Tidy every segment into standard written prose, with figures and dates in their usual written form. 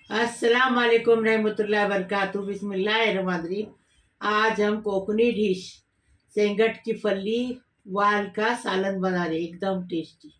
अस्सलाम वालेकुम रहमतुल्लाहि व बरकातुहू। बिस्मिल्लाहिर्रहमानिर्रहीम। आज हम कोकनी डिश सेंगट की फली वाल का सालन बना रहे, एकदम टेस्टी।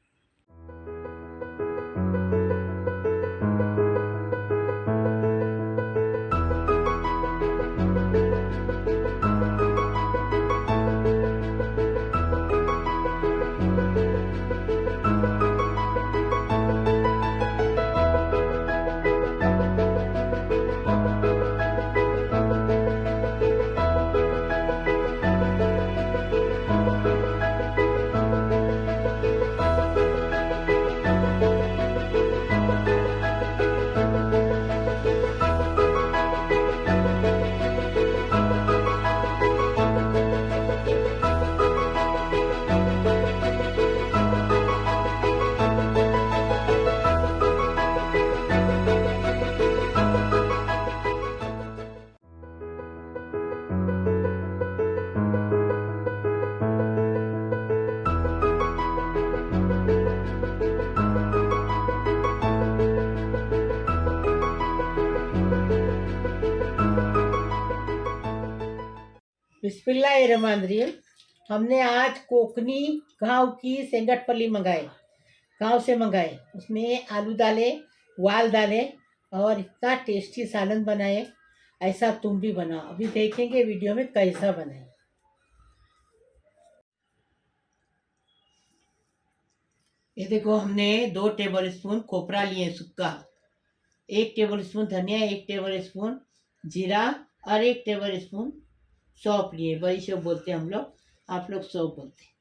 बिस्मिल्लाहिर्रहमानिर्रहीम। हमने आज कोकनी गांव की सेंगट फली मंगाए, गांव से मंगाए। उसमें आलू डाले, वाल डाले और इतना टेस्टी सालन बनाए। ऐसा तुम भी बनाओ। अभी देखेंगे वीडियो में कैसा बनाए। ये देखो, हमने 2 टेबल स्पून खोपरा लिए सूखा, 1 टेबल स्पून धनिया, 1 टेबल स्पून जीरा और 1 टेबल स्पून सौंफ लिए। वही सब बोलते हैं हम लोग, आप लोग सौंफ बोलते हैं।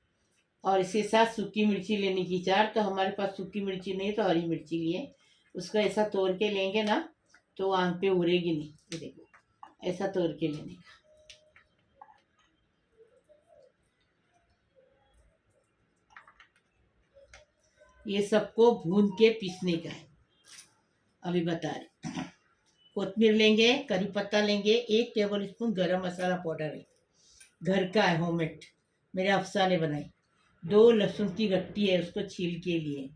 और इसके साथ सूखी मिर्ची लेने की 4। तो हमारे पास सूखी मिर्ची नहीं तो हरी मिर्ची लिए। उसको ऐसा तोड़ के लेंगे ना तो आंख पे उड़ेगी नहीं। ये देखो, ऐसा तोड़ के लेने का। ये सबको भून के पीसने का है, अभी बता रहे। कोतमीर लेंगे, करी पत्ता लेंगे, 1 टेबल स्पून गरम मसाला पाउडर है, घर का है, होममेड, मेरे अफसा ने बनाई। 2 लहसुन की गट्टी है, उसको छील के लिए।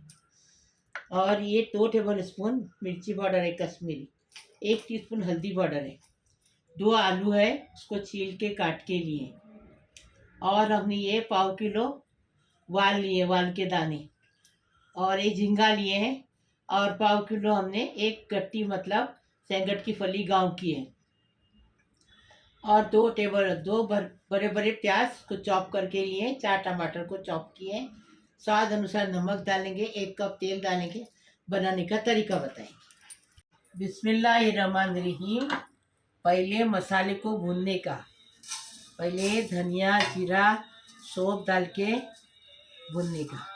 और ये 2 टेबल स्पून मिर्ची पाउडर है कश्मीरी, 1 टीस्पून हल्दी पाउडर है। 2 आलू है, उसको छील के काट के लिए। और हमने ये 1/4 किलो वाल लिए, वाल के दाने। और ये झींगा लिए हैं। और 1/4 किलो हमने एक गट्टी, मतलब सेंगट की फली गांव की है। और 2 बड़े बड़े प्याज को चॉप करके लिए, 4 टमाटर को चॉप किए। स्वाद अनुसार नमक डालेंगे, 1 कप तेल डालेंगे। बनाने का तरीका बताएंगे। बिस्मिल्लाहिर्रहमानिर्रहीम। पहले मसाले को भूनने का, पहले धनिया जीरा सौंफ डाल के भूनने का।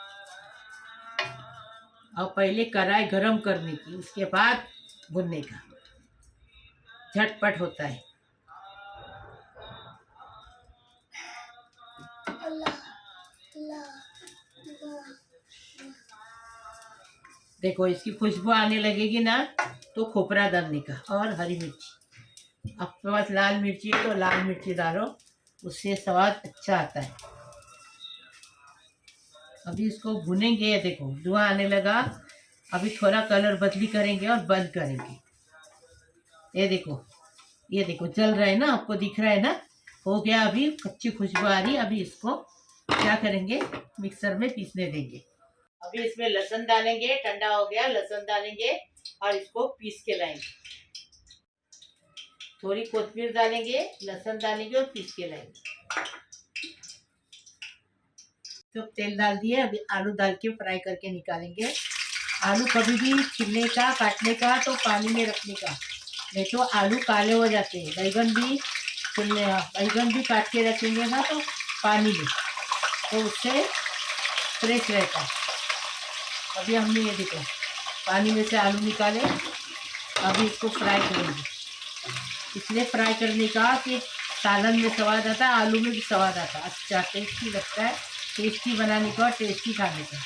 और पहले कढ़ाई गरम करने की, उसके बाद भुनने का। झटपट होता है। देखो, इसकी खुशबू आने लगेगी ना तो खोपरा डालने का और हरी मिर्ची। आपके पास लाल मिर्ची है तो लाल मिर्ची डालो, उससे स्वाद अच्छा आता है। अभी इसको भुनेंगे। देखो, धुआं आने लगा। अभी थोड़ा कलर बदली करेंगे और बंद करेंगे। ये देखो, ये देखो जल रहा है ना, आपको दिख रहा है ना, हो गया। अभी कच्ची खुशबू आ रही। अभी इसको क्या करेंगे, मिक्सर में पीसने देंगे। अभी इसमें लहसुन डालेंगे, ठंडा हो गया, लहसुन डालेंगे और इसको पीस के लाएंगे। थोड़ी कोथिंबीर डालेंगे, लहसुन डालेंगे और पीस के लाएंगे। तो तेल डाल दिए, अभी आलू डाल के फ्राई करके निकालेंगे। आलू कभी भी छिलने का, काटने का तो पानी में रखने का, नहीं तो आलू काले हो जाते हैं। बैगन भी काट के रखेंगे ना तो पानी में, तो उससे फ्रेश रहता है। अभी हमने ये देखो पानी में से आलू निकाले। अभी इसको फ्राई करेंगे। इसलिए फ्राई करने का कि सालन में स्वाद आता है, आलू में भी स्वाद आता है, अच्छा टेस्टी लगता है। टेस्टी बनाने का और टेस्टी खाने का।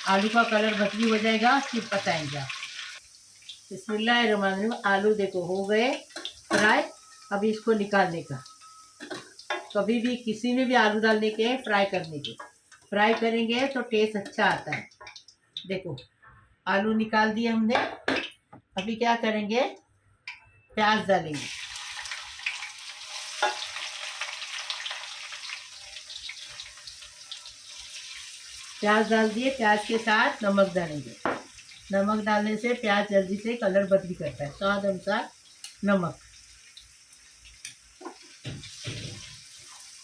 आलू का कलर बदली हो जाएगा, फिर बताएंगे आप। बिस्मिल्लाहिर्रहमानिर्रहीम। आलू देखो हो गए फ्राई। अभी इसको निकालने का। कभी भी किसी में भी आलू डालने के फ्राई करने के, फ्राई करेंगे तो टेस्ट अच्छा आता है। देखो, आलू निकाल दिए हमने। अभी क्या करेंगे, प्याज डालेंगे। प्याज डाल दिए, प्याज के साथ नमक डालेंगे। नमक डालने से प्याज जल्दी से कलर बदली करता है। स्वाद अनुसार नमक।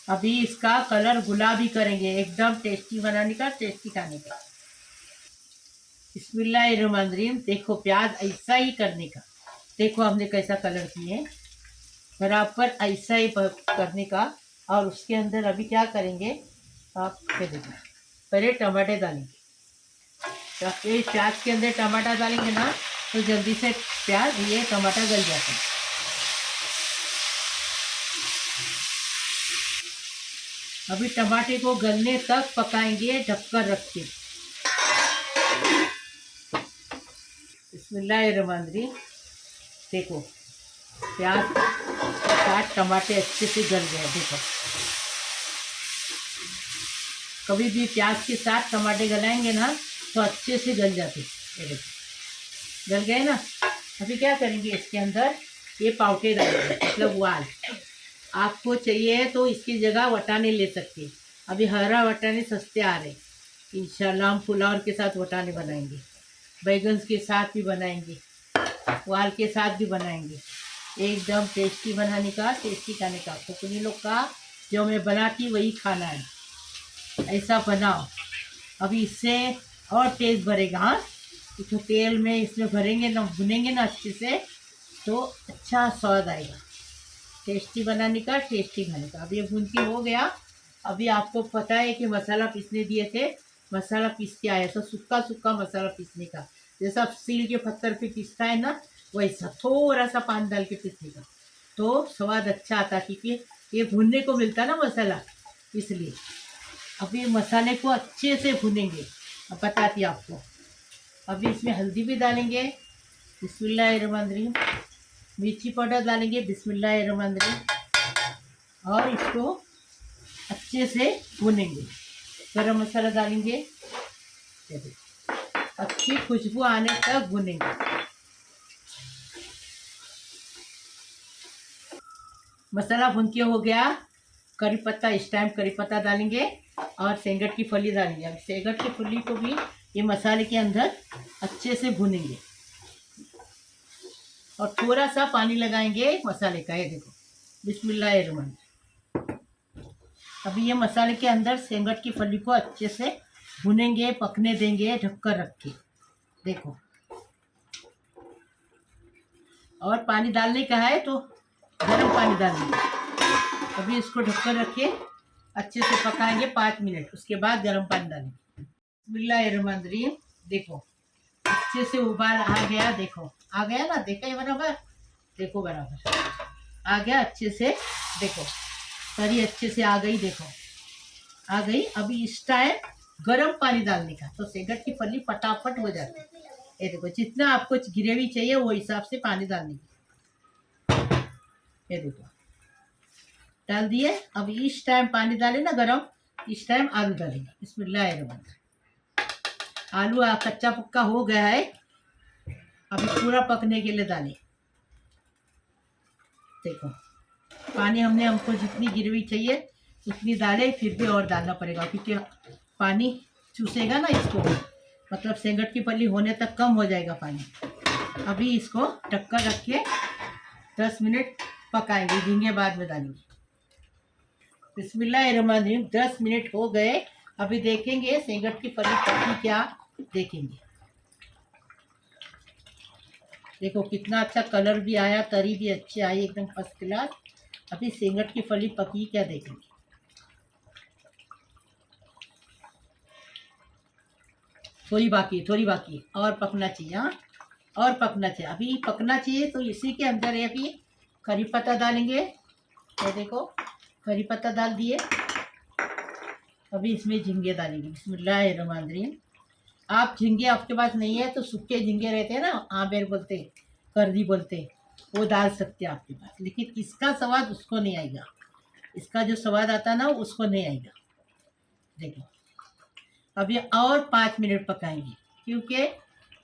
अभी इसका कलर गुलाबी करेंगे, एकदम टेस्टी बनाने का, टेस्टी खाने का। बिस्मिल्लाहिर्रहमानिर्रहीम। देखो प्याज ऐसा ही करने का। देखो हमने कैसा कलर किए, बराबर ऐसा ही करने का। और उसके अंदर अभी क्या करेंगे आप देखो, पहले टमाटर डालेंगे। तो ये प्याज के अंदर टमाटर डालेंगे ना तो जल्दी से प्याज ये टमाटर गल जाते हैं। अभी टमाटर को गलने तक पकाएंगे ढककर रख के। बिस्मिल्लाहिर्रहमानिर्रहीम। देखो प्याज के साथ टमाटर अच्छे से गल गए। देखो कभी भी प्याज के साथ टमाटर गलाएंगे ना तो अच्छे से गल जाते। ये देखो गल गए ना। अभी क्या करेंगे, इसके अंदर ये पाउटे डालेंगे, मतलब वाल। आपको चाहिए तो इसकी जगह वटाने ले सकते। अभी हरा वटाने सस्ते आ रहे। इंशाल्लाह हम पुलाव के साथ वटाने बनाएंगे, बैगन के साथ भी बनाएंगे, वाल के साथ भी बनाएंगे। एकदम टेस्टी बनाने का, टेस्टी खाने का। कुकनी लोग का जो मैं बनाती वही खाना है, ऐसा बनाओ। अभी इससे और टेस्ट भरेगा। हाँ तो तेल में इसमें भरेंगे ना, भुनेंगे ना अच्छे से तो अच्छा स्वाद आएगा। टेस्टी बनाने का, टेस्टी खाने का। अब ये भून के हो गया। अभी आपको पता है कि मसाला पीसने दिए थे, मसाला पीस के आया। तो सूखा सूखा मसाला पीसने का, जैसा सील के पत्थर पे पीसता है ना वैसा थोड़ा सा पानी डाल के पीसने का, तो स्वाद अच्छा आता। क्योंकि ये भूनने को मिलता ना मसाला, इसलिए। अभी मसाले को अच्छे से भूनेंगे। अब बताती हूँ आपको। अभी इसमें हल्दी भी डालेंगे, बिस्मिल्लाहिर्रहमानिर्रहीम। मिर्ची पाउडर डालेंगे, बिस्मिल्लाहिर्रहमानिर्रहीम। और इसको अच्छे से भूनेंगे। गरम मसाला डालेंगे, अच्छी खुशबू आने तक भूनेंगे। मसाला भून के हो गया। करी पत्ता, इस टाइम करी पत्ता डालेंगे और सेंगट की फली डालेंगे। अब सेंगट की फली को भी ये मसाले के अंदर अच्छे से भूनेंगे और थोड़ा सा पानी लगाएंगे मसाले का। ये देखो बिस्मिल्लाहिर्रहमानिर्रहीम। अभी ये मसाले के अंदर सेंगट की फली को अच्छे से भुनेंगे, पकने देंगे ढककर रख के। देखो और पानी डालने का है तो गर्म पानी डालेंगे। अभी इसको ढककर रखिए, अच्छे से पकाएंगे 5 मिनट, उसके बाद गर्म पानी डालेंगे। बिस्मिल्लाहिर्रहमानिर्रहीम। देखो अच्छे से उबाल आ गया। देखो आ गया ना, देखा है बराबर। देखो बराबर आ गया अच्छे से। देखो तरी अच्छे से आ गई। देखो आ गई। अभी इस टाइम गर्म पानी डालने का, तो सेंगट की फली फटाफट हो जाती है। ये देखो जितना आपको ग्रेवी चाहिए वो हिसाब से पानी डालने की। ये देखो डाल दिए। अब इस टाइम पानी डाले ना गरम, इस टाइम आलू डालेंगे। बिस्मिल्लाहिर्रहमानिर्रहीम। आलू कच्चा पक्का हो गया है, अभी पूरा पकने के लिए डालें। देखो पानी हमको जितनी ग्रेवी चाहिए उतनी डालें, फिर भी और डालना पड़ेगा क्योंकि पानी चूसेगा ना इसको, मतलब सेंगट की फली होने तक कम हो जाएगा पानी। अभी इसको ढककर रख के 10 मिनट पकाएंगे, झींगे बाद में डालेंगे। बिस्मिल्लाहिर्रहमानिर्रहीम। 10 मिनट हो गए। अभी देखेंगे सेंगट की फली पकी क्या, देखेंगे। देखो कितना अच्छा कलर भी आया, तरी भी अच्छी आई, एकदम फर्स्ट क्लास। अभी सेंगट की फली पकी क्या, देखेंगे। थोड़ी बाकी और पकना चाहिए। हाँ और पकना चाहिए, अभी पकना चाहिए। तो इसी के अंदर है अभी करी पत्ता डालेंगे। ये देखो करी पत्ता डाल दिए। अभी इसमें झींगे डालेंगे। बिस्मिल्लाहिर्रहमानिर्रहीम। आप झींगे आपके पास नहीं है तो सूखे झींगे रहते हैं ना, आबेर बोलते, करदी बोलते, वो डाल सकते हैं आपके पास। लेकिन इसका स्वाद उसको नहीं आएगा, इसका जो स्वाद आता है ना उसको नहीं आएगा। देखो अभी और 5 मिनट पकाएंगे क्योंकि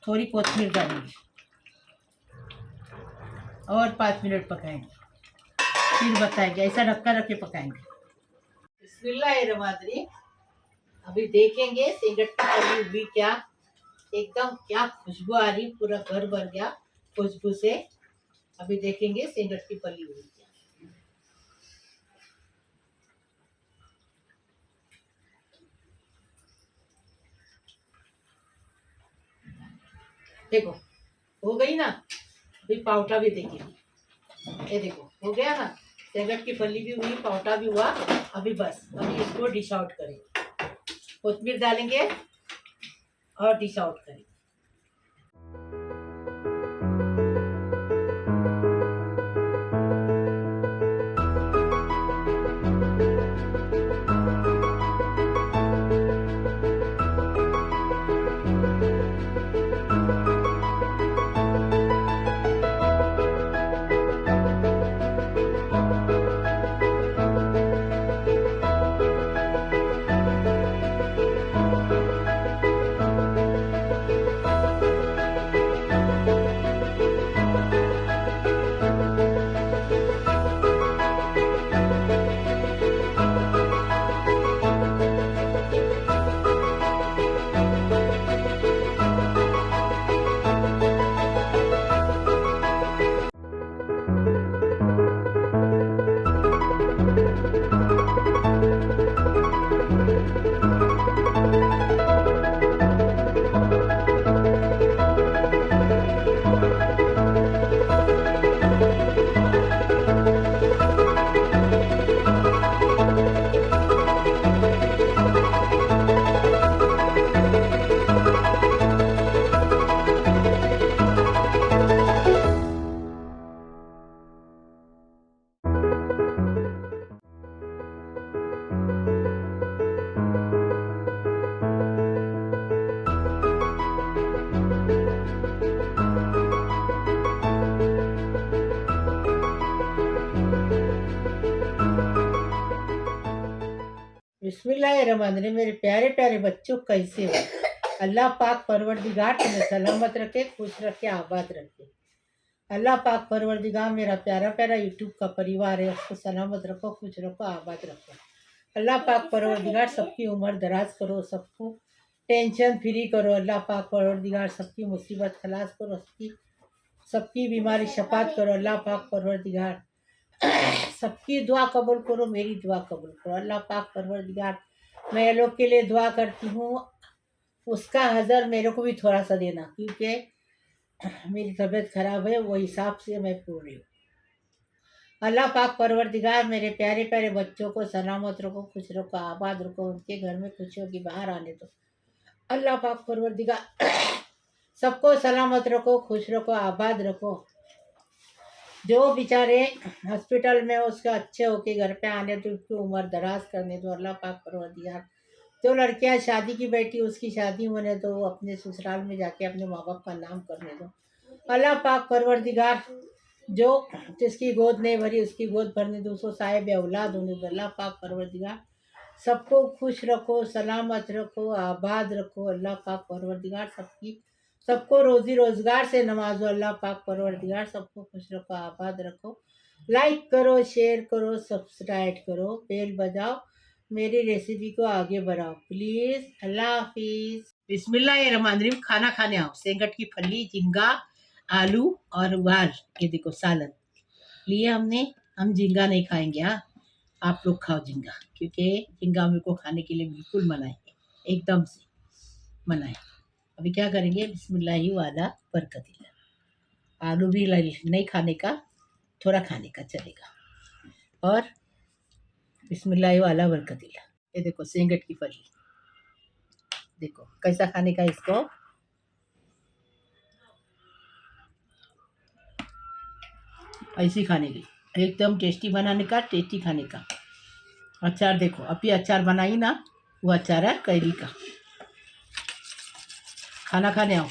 थोड़ी कोथिमीर डालेंगे। और 5 मिनट पकाएंगे, फिर बताएंगे। ऐसा ढक्कन रख के पकाएंगे। बिस्मिल्लाहिर्रहमानिर्रहीम। अभी देखेंगे सेंगट की फली हुई क्या। एकदम क्या खुशबू आ रही, पूरा घर भर गया खुशबू से। अभी देखेंगे सेंगट की फली हुई क्या। देखो हो गई ना। अभी पाउटा भी देखेंगे। ये देखो हो गया ना, सेंगट की फली भी हुई, पाउटा भी हुआ। अभी बस अभी इसको डिश आउट करेंगे, कोथिमीर डालेंगे और डिश आउट करेंगे। बिस्मिल्लाहिर्रहमानिर्रहीम। मेरे प्यारे प्यारे बच्चों, कैसे हो? अल्लाह पाक परवरदिगार तुम्हें सलामत रखे, खुश रखे, आबाद रखे। अल्लाह पाक परवरदिगार मेरा प्यारा प्यारा यूट्यूब का परिवार है, उसको सलामत रखो, खुश रखो, आबाद रखो। अल्लाह पाक परवरदिगार सबकी उम्र दराज करो, सबको टेंशन फ्री करो। अल्लाह पाक परवरदिगार सबकी मुसीबत खलास करो, सबकी बीमारी शफात करो। अल्लाह पाक परवरदिगार सबकी दुआ कबूल करो, मेरी दुआ कबूल करो। अल्लाह पाक परवरदिगार मैं लोग के लिए दुआ करती हूँ, उसका हज़र मेरे को भी थोड़ा सा देना, क्योंकि मेरी तबीयत खराब है, वो हिसाब से मैं पूर रही हूँ। अल्लाह पाक परवरदिगार मेरे प्यारे प्यारे बच्चों को सलामत रखो, खुश रखो, आबाद रखो, उनके घर में खुशियों की बाहर आने दो। अल्लाह पाक परवरदिगार सबको सलामत रखो, खुश रखो, आबाद रखो। जो बेचारे हॉस्पिटल में उसका अच्छे होके घर पे आने दो, उसकी उम्र दराज करने दो। अल्लाह पाक परवरदिगार जो लड़कियां शादी की बेटी उसकी शादी होने दो, अपने ससुराल में जाके अपने माँ बाप का नाम करने दो। अल्लाह पाक परवरदिगार जो जिसकी गोद नहीं भरी उसकी गोद भरने दो, उसको साहिब औलाद होने दो। अल्लाह पाक परवरदिगार सबको खुश रखो, सलामत रखो, आबाद रखो। अल्लाह पाक परवरदिगार सबको रोजी रोजगार से नवाजो। अल्लाह पाक परवरदिगार सबको खुश रखो, आबाद रखो। लाइक करो, शेयर करो, सब्सक्राइब करो, बेल बजाओ, मेरी रेसिपी को आगे बढ़ाओ प्लीज़। अल्लाह हाफिज़। बिस्मिल्लाहिर्रहमानिर्रहीम। खाना खाने आओ। सेंगट की फली, झींगा, आलू और उबाल। ये देखो सालन लिए हमने। हम झींगा नहीं खाएंगे, हाँ आप लोग खाओ झींगा, क्योंकि झींगा मेरे को खाने के लिए बिल्कुल मना है, एकदम से मना है। अभी क्या करेंगे, बिस्मिल्लाही वाला बरकतिल्ला। आलू भी नहीं खाने का, थोड़ा खाने का चलेगा। और बिस्मिल्लाही वाला बरकतिल्ला। ये देखो सेंगट की फली, देखो कैसा खाने का इसको। ऐसी खाने की, एकदम टेस्टी बनाने का, टेस्टी खाने का। अचार देखो, अभी अचार बनाई ना, वो अचार है कैरी का। खाना खाने आओ।